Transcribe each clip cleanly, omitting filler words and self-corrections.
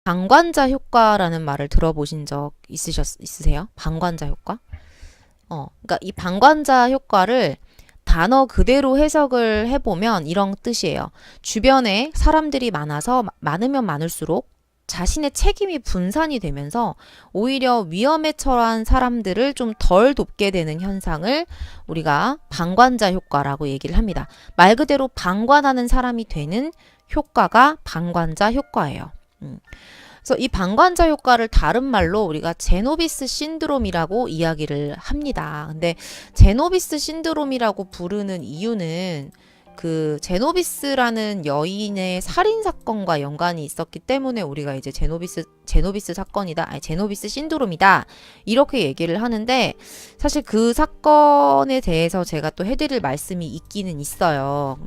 방관자 효과라는 말을 들어보신 적 있으세요? 방관자 효과? 그러니까 이 방관자 효과를 단어 그대로 해석을 해보면 이런 뜻이에요. 주변에 사람들이 많으면 많을수록 자신의 책임이 분산이 되면서 오히려 위험에 처한 사람들을 좀 덜 돕게 되는 현상을 우리가 방관자 효과라고 얘기를 합니다. 말 그대로 방관하는 사람이 되는 효과가 방관자 효과예요. 그래서 이 방관자 효과를 다른 말로 우리가 제노비스 신드롬이라고 이야기를 합니다. 근데 제노비스 신드롬이라고 부르는 이유는 그 제노비스라는 여인의 살인 사건과 연관이 있었기 때문에 우리가 이제 제노비스 사건이다, 아니 제노비스 신드롬이다 이렇게 얘기를 하는데, 사실 그 사건에 대해서 제가 또 해드릴 말씀이 있기는 있어요.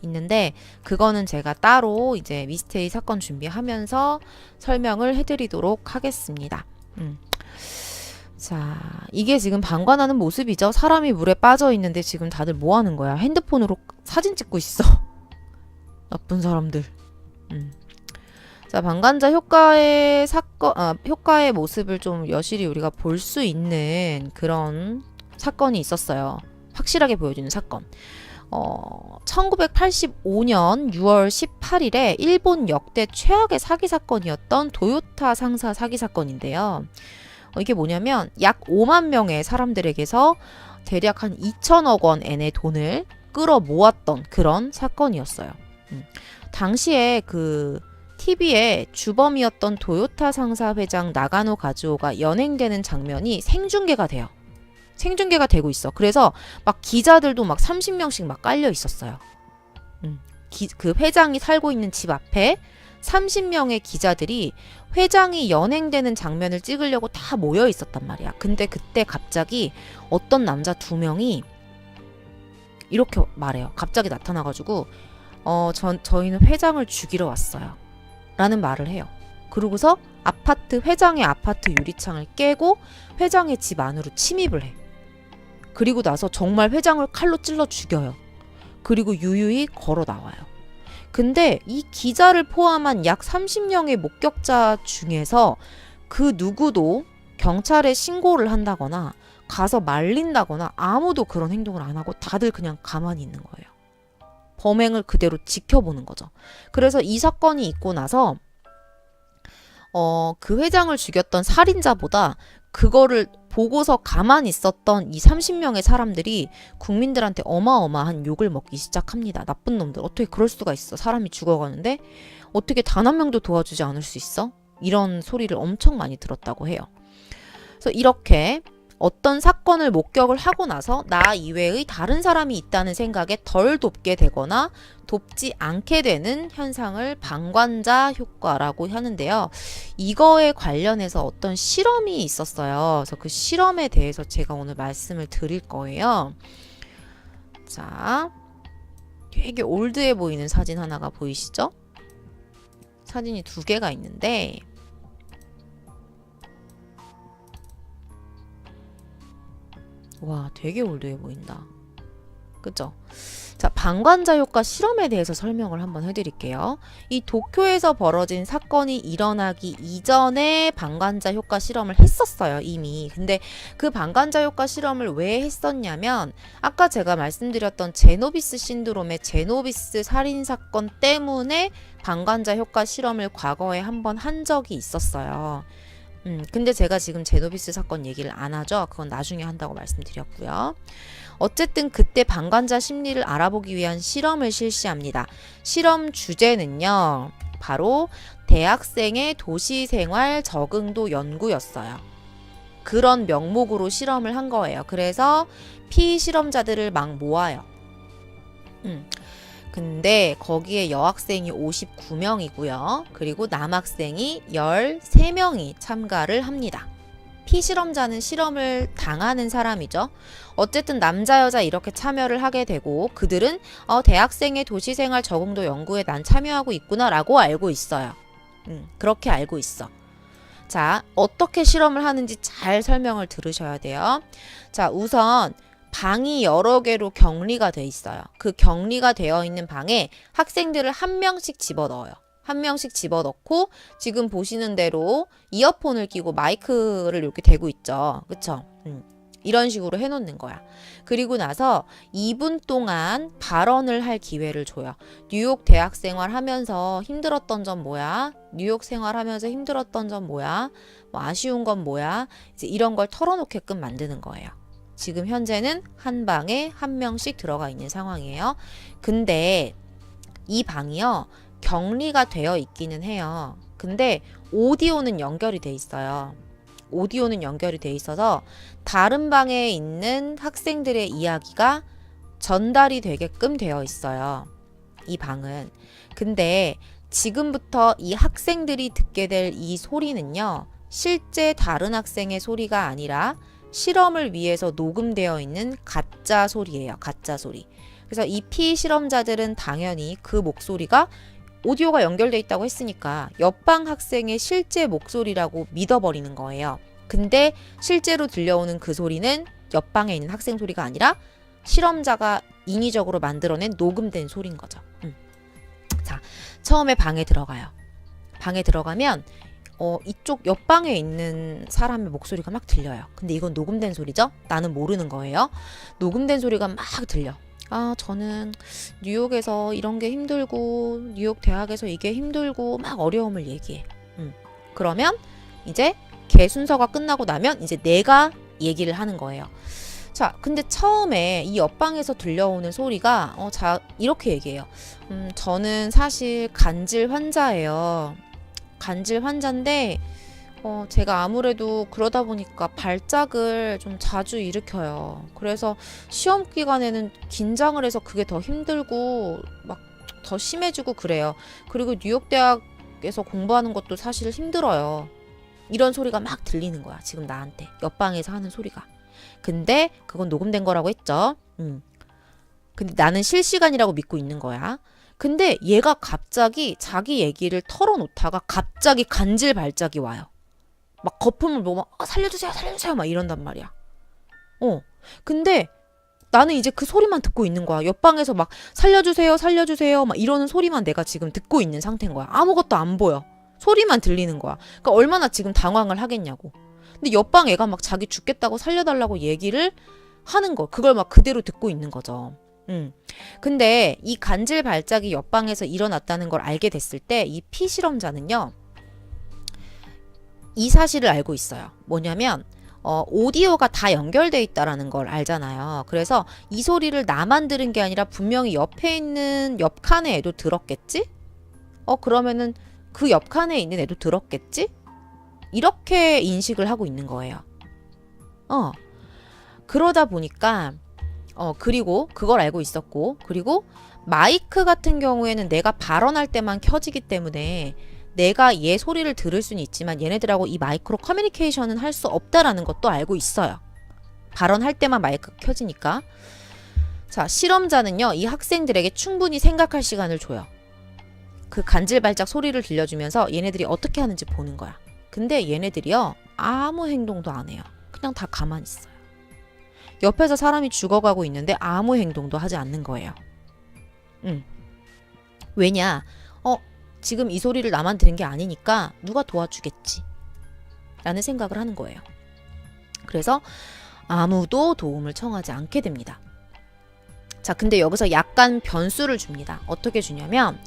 있는데 그거는 제가 따로 이제 미스테리 사건 준비하면서 설명을 해드리도록 하겠습니다. 자, 이게 지금 방관하는 모습이죠. 사람이 물에 빠져 있는데 지금 다들 뭐 하는 거야? 핸드폰으로 사진 찍고 있어. 나쁜 사람들. 자, 방관자 효과의 효과의 모습을 좀 여실히 우리가 볼 수 있는 그런 사건이 있었어요. 확실하게 보여주는 사건. 1985년 6월 18일에 일본 역대 최악의 사기 사건이었던 도요타 상사 사기 사건인데요. 이게 뭐냐면 약 5만 명의 사람들에게서 대략 한 2천억 원의 돈을 끌어 모았던 그런 사건이었어요. 당시에 그 TV에 주범이었던 도요타 상사 회장 나가노 가즈오가 연행되는 장면이 생중계가 돼요. 생중계가 되고 있어. 그래서 막 기자들도 막 30명씩 막 깔려 있었어요. 그 회장이 살고 있는 집 앞에 30명의 기자들이 회장이 연행되는 장면을 찍으려고 다 모여 있었단 말이야. 근데 그때 갑자기 어떤 남자 2명이 이렇게 말해요. 갑자기 나타나가지고 저희는 회장을 죽이러 왔어요 라는 말을 해요. 그러고서 회장의 아파트 유리창을 깨고 회장의 집 안으로 침입을 해. 그리고 나서 정말 회장을 칼로 찔러 죽여요. 그리고 유유히 걸어 나와요. 근데 이 기자를 포함한 약 30명의 목격자 중에서 그 누구도 경찰에 신고를 한다거나 가서 말린다거나 아무도 그런 행동을 안 하고 다들 그냥 가만히 있는 거예요. 범행을 그대로 지켜보는 거죠. 그래서 이 사건이 있고 나서 그 회장을 죽였던 살인자보다 그거를 보고서 가만히 있었던 이 30명의 사람들이 국민들한테 어마어마한 욕을 먹기 시작합니다. 나쁜 놈들, 어떻게 그럴 수가 있어? 사람이 죽어가는데 어떻게 단 한 명도 도와주지 않을 수 있어? 이런 소리를 엄청 많이 들었다고 해요. 그래서 이렇게 어떤 사건을 목격을 하고 나서 나 이외의 다른 사람이 있다는 생각에 덜 돕게 되거나 돕지 않게 되는 현상을 방관자 효과라고 하는데요. 이거에 관련해서 어떤 실험이 있었어요. 그래서 그 실험에 대해서 제가 오늘 말씀을 드릴 거예요. 자, 되게 올드해 보이는 사진 하나가 보이시죠? 사진이 2개가 있는데 와, 되게 올드해 보인다. 그죠? 자, 방관자 효과 실험에 대해서 설명을 한번 해드릴게요. 이 도쿄에서 벌어진 사건이 일어나기 이전에 방관자 효과 실험을 했었어요, 이미. 근데 그 방관자 효과 실험을 왜 했었냐면 아까 제가 말씀드렸던 제노비스 신드롬의 제노비스 살인 사건 때문에 방관자 효과 실험을 과거에 한번 한 적이 있었어요. 근데 제가 지금 제노비스 사건 얘기를 안 하죠. 그건 나중에 한다고 말씀드렸고요. 어쨌든 그때 방관자 심리를 알아보기 위한 실험을 실시합니다. 실험 주제는요, 바로 대학생의 도시생활 적응도 연구였어요. 그런 명목으로 실험을 한 거예요. 그래서 피실험자들을 막 모아요. 근데 거기에 여학생이 59명이고요. 그리고 남학생이 13명이 참가를 합니다. 피실험자는 실험을 당하는 사람이죠. 어쨌든 남자 여자 이렇게 참여를 하게 되고 그들은 대학생의 도시생활 적응도 연구에 난 참여하고 있구나 라고 알고 있어요. 그렇게 알고 있어. 자, 어떻게 실험을 하는지 잘 설명을 들으셔야 돼요. 자, 우선 방이 여러 개로 격리가 돼 있어요. 그 격리가 되어 있는 방에 학생들을 한 명씩 집어넣어요. 한 명씩 집어넣고 지금 보시는 대로 이어폰을 끼고 마이크를 이렇게 대고 있죠. 그쵸? 이런 식으로 해놓는 거야. 그리고 나서 2분 동안 발언을 할 기회를 줘요. 뉴욕 대학 생활하면서 힘들었던 점 뭐야? 뉴욕 생활하면서 힘들었던 점 뭐야? 뭐 아쉬운 건 뭐야? 이제 이런 걸 털어놓게끔 만드는 거예요. 지금 현재는 한 방에 한 명씩 들어가 있는 상황이에요. 근데 이 방이요, 격리가 되어 있기는 해요. 근데 오디오는 연결이 돼 있어요. 오디오는 연결이 돼 있어서 다른 방에 있는 학생들의 이야기가 전달이 되게끔 되어 있어요. 이 방은. 근데 지금부터 이 학생들이 듣게 될 이 소리는요, 실제 다른 학생의 소리가 아니라 실험을 위해서 녹음되어 있는 가짜 소리예요. 가짜 소리. 그래서 이 피실험자들은 당연히 그 목소리가 오디오가 연결돼 있다고 했으니까 옆방 학생의 실제 목소리라고 믿어버리는 거예요. 근데 실제로 들려오는 그 소리는 옆방에 있는 학생 소리가 아니라 실험자가 인위적으로 만들어낸 녹음된 소리인 거죠. 자, 처음에 방에 들어가요. 방에 들어가면 이쪽 옆방에 있는 사람의 목소리가 막 들려요. 근데 이건 녹음된 소리죠? 나는 모르는 거예요. 녹음된 소리가 막 들려. 아, 저는 뉴욕에서 이런 게 힘들고 뉴욕 대학에서 이게 힘들고 막 어려움을 얘기해. 그러면 이제 걔 순서가 끝나고 나면 이제 내가 얘기를 하는 거예요. 자, 근데 처음에 이 옆방에서 들려오는 소리가 이렇게 얘기해요. 저는 사실 간질 환자예요. 간질 환자인데 제가 아무래도 그러다 보니까 발작을 좀 자주 일으켜요. 그래서 시험 기간에는 긴장을 해서 그게 더 힘들고 막 더 심해지고 그래요. 그리고 뉴욕 대학에서 공부하는 것도 사실 힘들어요. 이런 소리가 막 들리는 거야. 지금 나한테. 옆방에서 하는 소리가. 근데 그건 녹음된 거라고 했죠. 근데 나는 실시간이라고 믿고 있는 거야. 근데 얘가 갑자기 자기 얘기를 털어놓다가 갑자기 간질 발작이 와요. 막 거품을 막 살려주세요 살려주세요 막 이런단 말이야. 근데 나는 이제 그 소리만 듣고 있는 거야. 옆방에서 막 살려주세요 살려주세요 막 이러는 소리만 내가 지금 듣고 있는 상태인 거야. 아무것도 안 보여. 소리만 들리는 거야. 그러니까 얼마나 지금 당황을 하겠냐고. 근데 옆방 애가 막 자기 죽겠다고 살려달라고 얘기를 하는 거. 그걸 막 그대로 듣고 있는 거죠. 근데 이 간질 발작이 옆방에서 일어났다는 걸 알게 됐을 때 이 피실험자는요, 이 사실을 알고 있어요. 뭐냐면 오디오가 다 연결돼 있다라는 걸 알잖아요. 그래서 이 소리를 나만 들은 게 아니라 분명히 옆에 있는 옆 칸의 애도 들었겠지? 그러면은 그 옆 칸에 있는 애도 들었겠지? 이렇게 인식을 하고 있는 거예요. 그러다 보니까 그리고 그걸 알고 있었고, 그리고 마이크 같은 경우에는 내가 발언할 때만 켜지기 때문에 내가 얘 소리를 들을 수는 있지만 얘네들하고 이 마이크로 커뮤니케이션은 할 수 없다라는 것도 알고 있어요. 발언할 때만 마이크가 켜지니까. 자, 실험자는요, 이 학생들에게 충분히 생각할 시간을 줘요. 그 간질발작 소리를 들려주면서 얘네들이 어떻게 하는지 보는 거야. 근데 얘네들이요, 아무 행동도 안 해요. 그냥 다 가만히 있어요. 옆에서 사람이 죽어가고 있는데 아무 행동도 하지 않는 거예요. 왜냐? 지금 이 소리를 나만 들은 게 아니니까 누가 도와주겠지 라는 생각을 하는 거예요. 그래서 아무도 도움을 청하지 않게 됩니다. 자, 근데 여기서 약간 변수를 줍니다. 어떻게 주냐면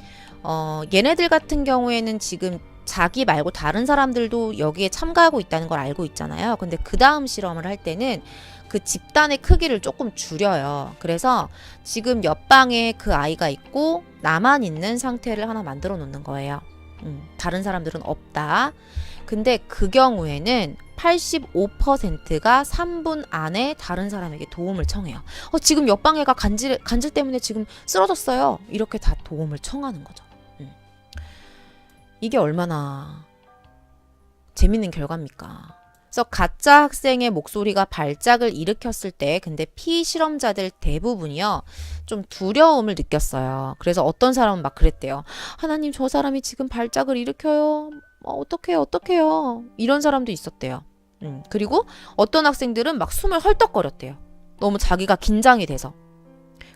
얘네들 같은 경우에는 지금 자기 말고 다른 사람들도 여기에 참가하고 있다는 걸 알고 있잖아요. 근데 그 다음 실험을 할 때는 그 집단의 크기를 조금 줄여요. 그래서 지금 옆방에 그 아이가 있고 나만 있는 상태를 하나 만들어 놓는 거예요. 다른 사람들은 없다. 근데 그 경우에는 85%가 3분 안에 다른 사람에게 도움을 청해요. 지금 옆방 애가 간질 때문에 지금 쓰러졌어요. 이렇게 다 도움을 청하는 거죠. 이게 얼마나 재밌는 결과입니까? 그래서 가짜 학생의 목소리가 발작을 일으켰을 때 근데 피실험자들 대부분이요, 좀 두려움을 느꼈어요. 그래서 어떤 사람은 막 그랬대요. 하나님, 저 사람이 지금 발작을 일으켜요. 어떡해요. 이런 사람도 있었대요. 그리고 어떤 학생들은 막 숨을 헐떡거렸대요. 너무 자기가 긴장이 돼서.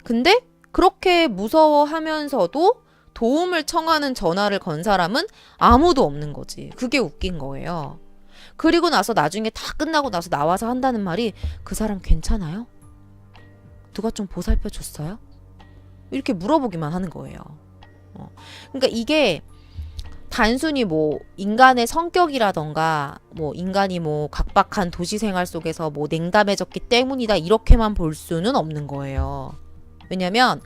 근데 그렇게 무서워하면서도 도움을 청하는 전화를 건 사람은 아무도 없는 거지. 그게 웃긴 거예요. 그리고 나서 나중에 다 끝나고 나서 나와서 한다는 말이 그 사람 괜찮아요? 누가 좀 보살펴 줬어요? 이렇게 물어보기만 하는 거예요. 그러니까 이게 단순히 뭐 인간의 성격이라던가 뭐 인간이 뭐 각박한 도시 생활 속에서 뭐 냉담해졌기 때문이다 이렇게만 볼 수는 없는 거예요. 왜냐면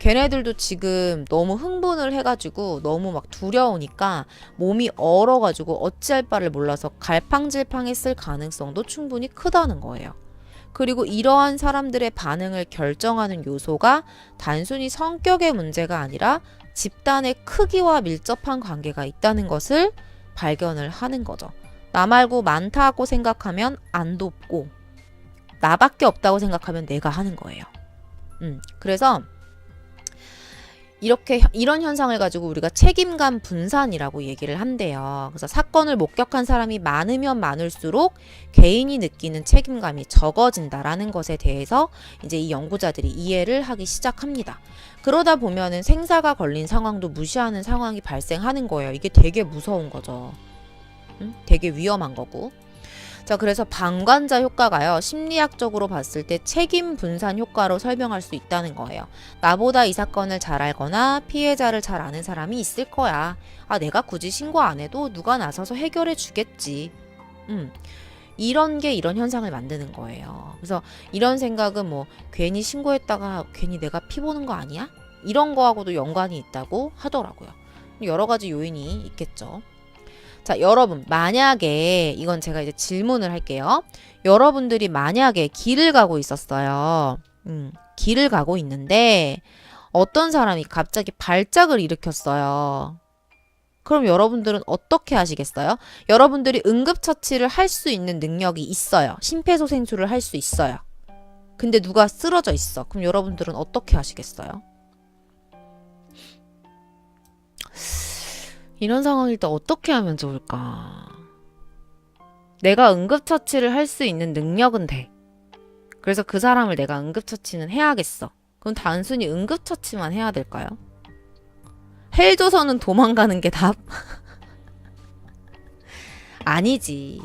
걔네들도 지금 너무 흥분을 해가지고 너무 막 두려우니까 몸이 얼어가지고 어찌할 바를 몰라서 갈팡질팡했을 가능성도 충분히 크다는 거예요. 그리고 이러한 사람들의 반응을 결정하는 요소가 단순히 성격의 문제가 아니라 집단의 크기와 밀접한 관계가 있다는 것을 발견을 하는 거죠. 나 말고 많다고 생각하면 안 돕고 나밖에 없다고 생각하면 내가 하는 거예요. 그래서 이런 현상을 가지고 우리가 책임감 분산이라고 얘기를 한대요. 그래서 사건을 목격한 사람이 많으면 많을수록 개인이 느끼는 책임감이 적어진다라는 것에 대해서 이제 이 연구자들이 이해를 하기 시작합니다. 그러다 보면은 생사가 걸린 상황도 무시하는 상황이 발생하는 거예요. 이게 되게 무서운 거죠. 되게 위험한 거고. 자, 그래서 방관자 효과가요, 심리학적으로 봤을 때 책임 분산 효과로 설명할 수 있다는 거예요. 나보다 이 사건을 잘 알거나 피해자를 잘 아는 사람이 있을 거야. 아, 내가 굳이 신고 안 해도 누가 나서서 해결해 주겠지. 이런 게 이런 현상을 만드는 거예요. 그래서 이런 생각은 뭐 괜히 신고했다가 괜히 내가 피 보는 거 아니야? 이런 거하고도 연관이 있다고 하더라고요. 여러 가지 요인이 있겠죠. 자, 여러분, 만약에 이건 제가 이제 질문을 할게요. 여러분들이 만약에 길을 가고 있었어요. 길을 가고 있는데 어떤 사람이 갑자기 발작을 일으켰어요. 그럼 여러분들은 어떻게 하시겠어요? 여러분들이 응급처치를 할 수 있는 능력이 있어요. 심폐소생술을 할 수 있어요. 근데 누가 쓰러져 있어. 그럼 여러분들은 어떻게 하시겠어요? 이런 상황일 때 어떻게 하면 좋을까? 내가 응급처치를 할 수 있는 능력은 돼. 그래서 그 사람을 내가 응급처치는 해야겠어. 그럼 단순히 응급처치만 해야 될까요? 헬조선은 도망가는 게 답? 아니지.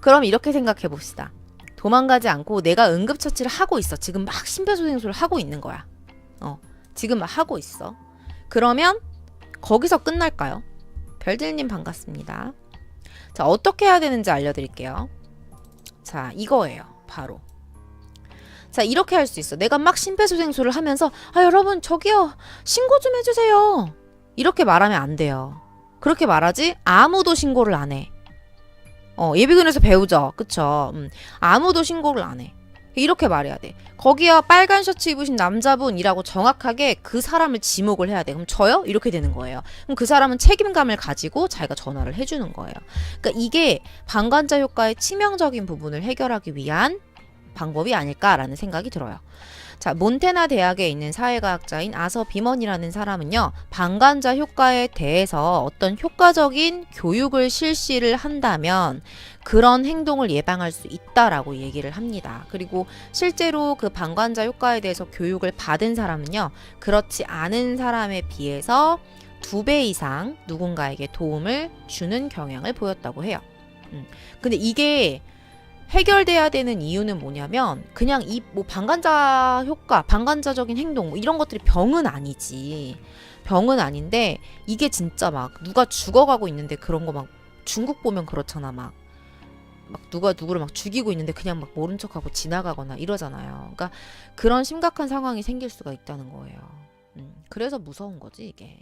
그럼 이렇게 생각해 봅시다. 도망가지 않고 내가 응급처치를 하고 있어. 지금 막 심폐소생술을 하고 있는 거야. 지금 막 하고 있어. 그러면 거기서 끝날까요? 별들님 반갑습니다. 자, 어떻게 해야 되는지 알려드릴게요. 자, 이거예요. 바로. 자, 이렇게 할 수 있어. 내가 막 심폐소생술을 하면서 여러분 저기요 신고 좀 해주세요. 이렇게 말하면 안 돼요. 그렇게 말하지 아무도 신고를 안 해. 예비군에서 배우죠. 그쵸? 아무도 신고를 안 해. 이렇게 말해야 돼. 거기요 빨간 셔츠 입으신 남자분이라고 정확하게 그 사람을 지목을 해야 돼. 그럼 저요? 이렇게 되는 거예요. 그럼 그 사람은 책임감을 가지고 자기가 전화를 해주는 거예요. 그러니까 이게 방관자 효과의 치명적인 부분을 해결하기 위한 방법이 아닐까라는 생각이 들어요. 자, 몬테나 대학에 있는 사회과학자인 아서 비먼이라는 사람은요, 방관자 효과에 대해서 어떤 효과적인 교육을 실시를 한다면 그런 행동을 예방할 수 있다라고 얘기를 합니다. 그리고 실제로 그 방관자 효과에 대해서 교육을 받은 사람은요, 그렇지 않은 사람에 비해서 2배 이상 누군가에게 도움을 주는 경향을 보였다고 해요. 근데 이게 해결돼야 되는 이유는 뭐냐면 그냥 이 뭐 방관자 효과, 방관자적인 행동 뭐 이런 것들이 병은 아니지. 병은 아닌데 이게 진짜 막 누가 죽어가고 있는데 그런 거 막 중국 보면 그렇잖아. 막 누가 누구를 막 죽이고 있는데 그냥 막 모른 척하고 지나가거나 이러잖아요. 그러니까 그런 심각한 상황이 생길 수가 있다는 거예요. 그래서 무서운 거지 이게.